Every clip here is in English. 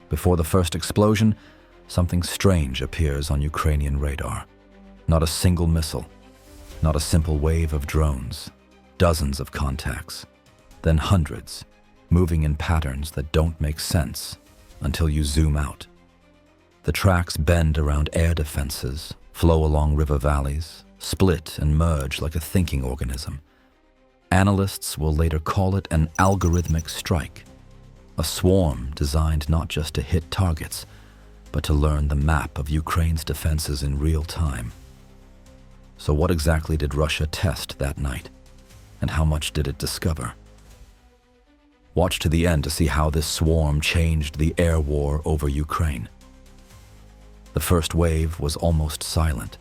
Before the first explosion, something strange appears on Ukrainian radar. Not a single missile, not a simple wave of drones, dozens of contacts, then hundreds, moving in patterns that don't make sense until you zoom out. The tracks bend around air defenses, flow along river valleys, split and merge like a thinking organism. Analysts will later call it an algorithmic strike, a swarm designed not just to hit targets, but to learn the map of Ukraine's defenses in real time. So what exactly did Russia test that night, and how much did it discover? Watch to the end to see how this swarm changed the air war over Ukraine. The first wave was almost silent.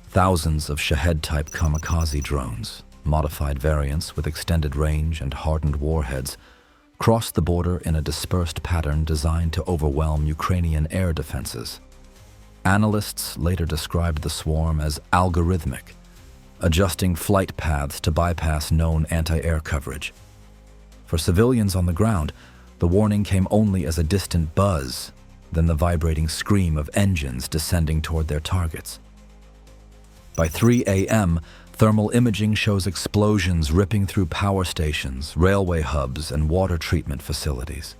Thousands of Shahed-type kamikaze drones, modified variants with extended range and hardened warheads, crossed the border in a dispersed pattern designed to overwhelm Ukrainian air defenses. Analysts later described the swarm as algorithmic, adjusting flight paths to bypass known anti-air coverage. For civilians on the ground, the warning came only as a distant buzz, then the vibrating scream of engines descending toward their targets. By 3 a.m., thermal imaging shows explosions ripping through power stations, railway hubs, and water treatment facilities.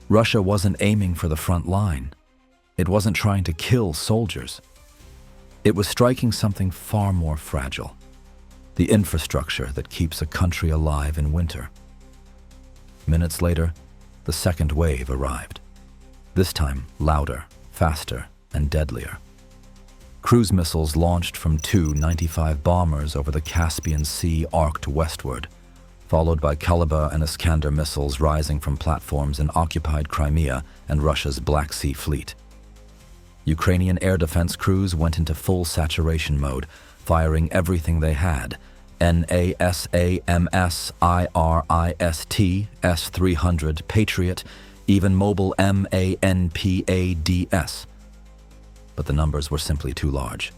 Russia wasn't aiming for the front line. It wasn't trying to kill soldiers. It was striking something far more fragile: the infrastructure that keeps a country alive in winter. Minutes later, the second wave arrived. This time, louder, faster, and deadlier. Cruise missiles launched from two 95 bombers over the Caspian Sea arced westward, followed by Kalibr and Iskander missiles rising from platforms in occupied Crimea and Russia's Black Sea Fleet. Ukrainian air defense crews went into full saturation mode, firing everything they had: NASAMS, IRIST, S-300, Patriot, even mobile MANPADS. But the numbers were simply too large.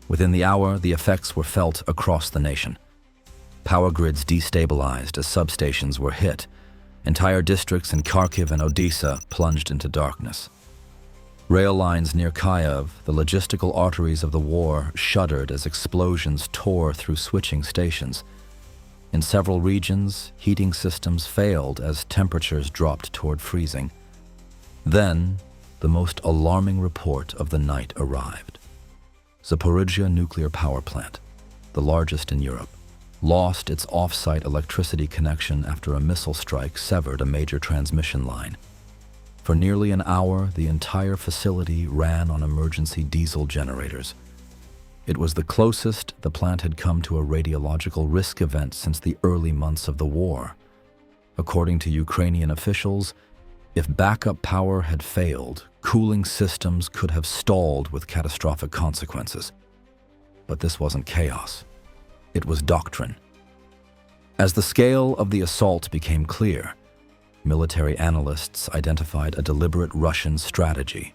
Within the hour, the effects were felt across the nation. Power grids destabilized as substations were hit. Entire districts in Kharkiv and Odessa plunged into darkness. Rail lines near Kyiv, the logistical arteries of the war, shuddered as explosions tore through switching stations. In several regions, heating systems failed as temperatures dropped toward freezing. Then, the most alarming report of the night arrived. Zaporizhzhia nuclear power plant, the largest in Europe, lost its off-site electricity connection after a missile strike severed a major transmission line. For nearly an hour, the entire facility ran on emergency diesel generators. It was the closest the plant had come to a radiological risk event since the early months of the war. According to Ukrainian officials, if backup power had failed, cooling systems could have stalled with catastrophic consequences. But this wasn't chaos. It was doctrine. As the scale of the assault became clear, military analysts identified a deliberate Russian strategy: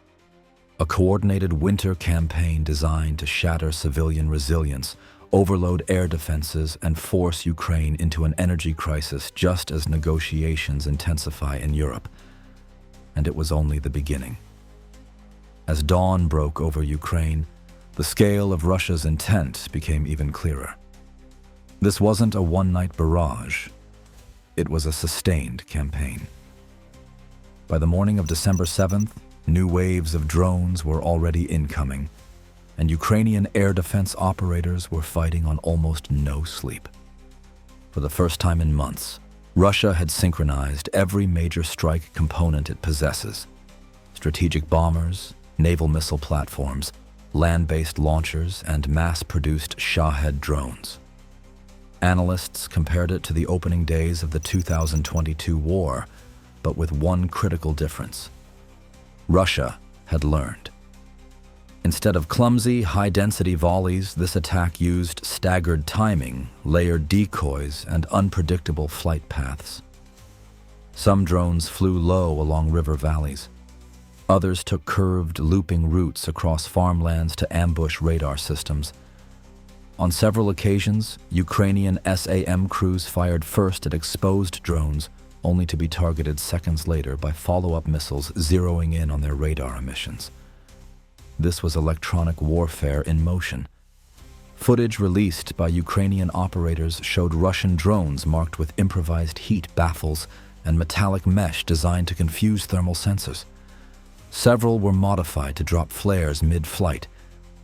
a coordinated winter campaign designed to shatter civilian resilience, overload air defenses, and force Ukraine into an energy crisis just as negotiations intensify in Europe. And it was only the beginning. As dawn broke over Ukraine, the scale of Russia's intent became even clearer. This wasn't a one-night barrage. It was a sustained campaign. By the morning of December 7th, new waves of drones were already incoming, and Ukrainian air defense operators were fighting on almost no sleep. For the first time in months, Russia had synchronized every major strike component it possesses: strategic bombers, naval missile platforms, land-based launchers, and mass-produced Shahed drones. Analysts compared it to the opening days of the 2022 war, but with one critical difference: Russia had learned. Instead of clumsy, high-density volleys, this attack used staggered timing, layered decoys, and unpredictable flight paths. Some drones flew low along river valleys. Others took curved, looping routes across farmlands to ambush radar systems. On several occasions, Ukrainian SAM crews fired first at exposed drones, only to be targeted seconds later by follow-up missiles zeroing in on their radar emissions. This was electronic warfare in motion. Footage released by Ukrainian operators showed Russian drones marked with improvised heat baffles and metallic mesh designed to confuse thermal sensors. Several were modified to drop flares mid-flight,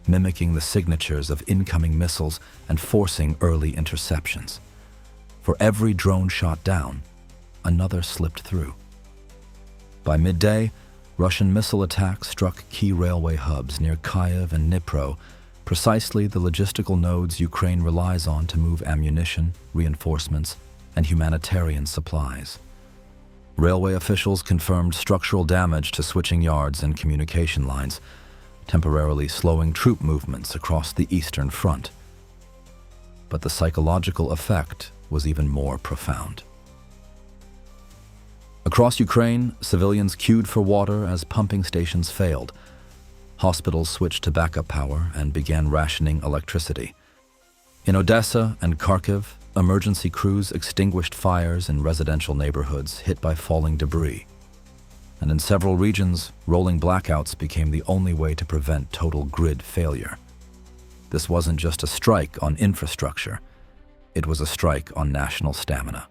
mimicking the signatures of incoming missiles and forcing early interceptions. For every drone shot down, another slipped through. By midday, Russian missile attacks struck key railway hubs near Kyiv and Dnipro, precisely the logistical nodes Ukraine relies on to move ammunition, reinforcements, and humanitarian supplies. Railway officials confirmed structural damage to switching yards and communication lines, temporarily slowing troop movements across the Eastern Front. But the psychological effect was even more profound. Across Ukraine, civilians queued for water as pumping stations failed. Hospitals switched to backup power and began rationing electricity. In Odessa and Kharkiv, emergency crews extinguished fires in residential neighborhoods hit by falling debris. And in several regions, rolling blackouts became the only way to prevent total grid failure. This wasn't just a strike on infrastructure, it was a strike on national stamina.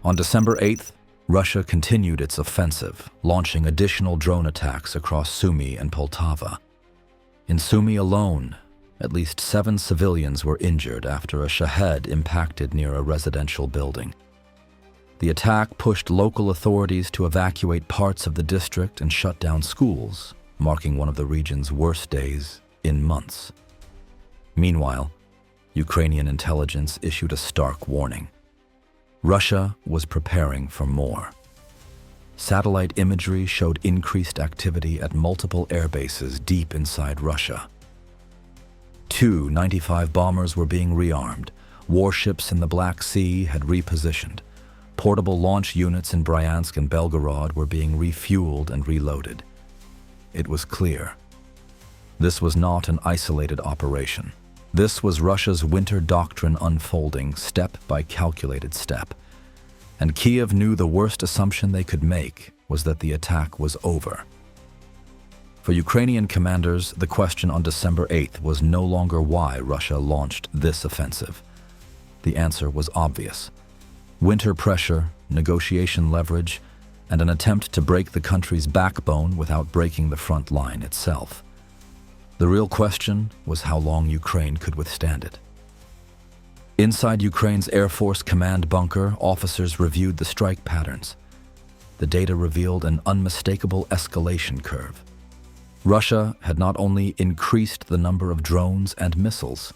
On December 8th, Russia continued its offensive, launching additional drone attacks across Sumy and Poltava. In Sumy alone, at least 7 civilians were injured after a Shahed impacted near a residential building. The attack pushed local authorities to evacuate parts of the district and shut down schools, marking one of the region's worst days in months. Meanwhile, Ukrainian intelligence issued a stark warning. Russia was preparing for more. Satellite imagery showed increased activity at multiple air bases deep inside Russia. 2 95 bombers were being rearmed. Warships in the Black Sea had repositioned. Portable launch units in Bryansk and Belgorod were being refueled and reloaded. It was clear. This was not an isolated operation. This was Russia's winter doctrine unfolding step by calculated step. And Kyiv knew the worst assumption they could make was that the attack was over. For Ukrainian commanders, the question on December 8th was no longer why Russia launched this offensive. The answer was obvious. Winter pressure, negotiation leverage, and an attempt to break the country's backbone without breaking the front line itself. The real question was how long Ukraine could withstand it. Inside Ukraine's Air Force command bunker, officers reviewed the strike patterns. The data revealed an unmistakable escalation curve. Russia had not only increased the number of drones and missiles,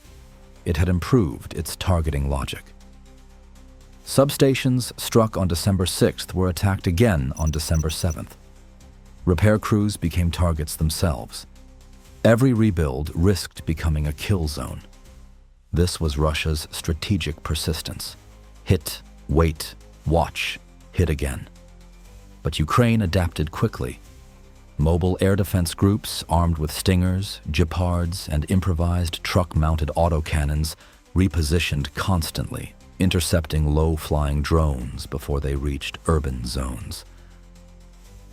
it had improved its targeting logic. Substations struck on December 6th were attacked again on December 7th. Repair crews became targets themselves. Every rebuild risked becoming a kill zone. This was Russia's strategic persistence. Hit, wait, watch, hit again. But Ukraine adapted quickly. Mobile air defense groups armed with Stingers, Gepards, and improvised truck-mounted autocannons repositioned constantly, intercepting low-flying drones before they reached urban zones.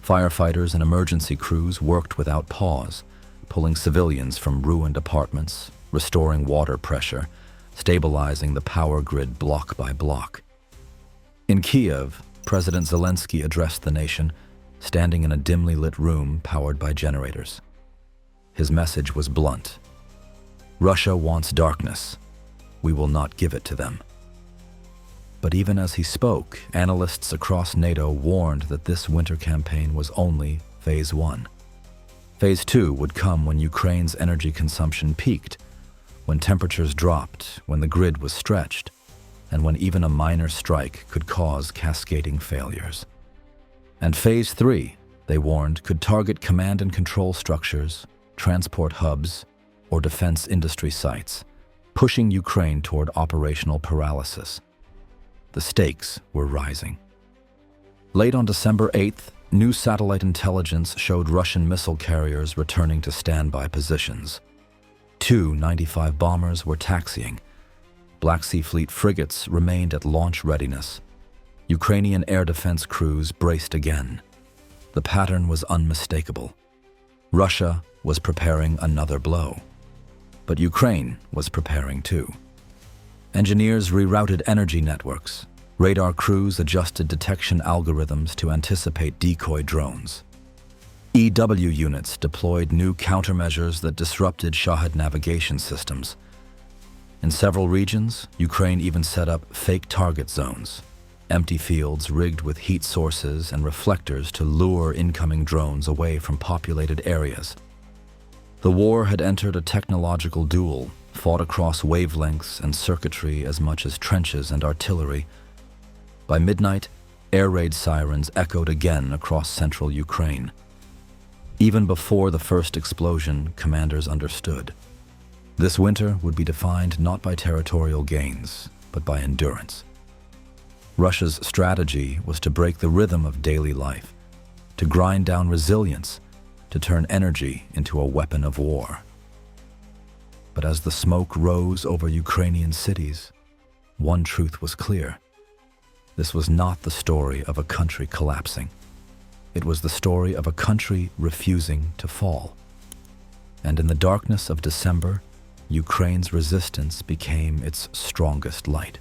Firefighters and emergency crews worked without pause, pulling civilians from ruined apartments, restoring water pressure, stabilizing the power grid block by block. In Kyiv, President Zelensky addressed the nation, standing in a dimly lit room powered by generators. His message was blunt. Russia wants darkness. We will not give it to them. But even as he spoke, analysts across NATO warned that this winter campaign was only Phase 1. Phase 2 would come when Ukraine's energy consumption peaked, when temperatures dropped, when the grid was stretched, and when even a minor strike could cause cascading failures. And Phase 3, they warned, could target command and control structures, transport hubs, or defense industry sites, pushing Ukraine toward operational paralysis. The stakes were rising. Late on December 8th, new satellite intelligence showed Russian missile carriers returning to standby positions. 2 95 bombers were taxiing. Black Sea Fleet frigates remained at launch readiness. Ukrainian air defense crews braced again. The pattern was unmistakable. Russia was preparing another blow. But Ukraine was preparing too. Engineers rerouted energy networks. Radar crews adjusted detection algorithms to anticipate decoy drones. EW units deployed new countermeasures that disrupted Shahed navigation systems. In several regions, Ukraine even set up fake target zones, empty fields rigged with heat sources and reflectors to lure incoming drones away from populated areas. The war had entered a technological duel, fought across wavelengths and circuitry as much as trenches and artillery. By midnight, air raid sirens echoed again across central Ukraine. Even before the first explosion, commanders understood. This winter would be defined not by territorial gains, but by endurance. Russia's strategy was to break the rhythm of daily life, to grind down resilience, to turn energy into a weapon of war. But as the smoke rose over Ukrainian cities, one truth was clear. This was not the story of a country collapsing. It was the story of a country refusing to fall. And in the darkness of December, Ukraine's resistance became its strongest light.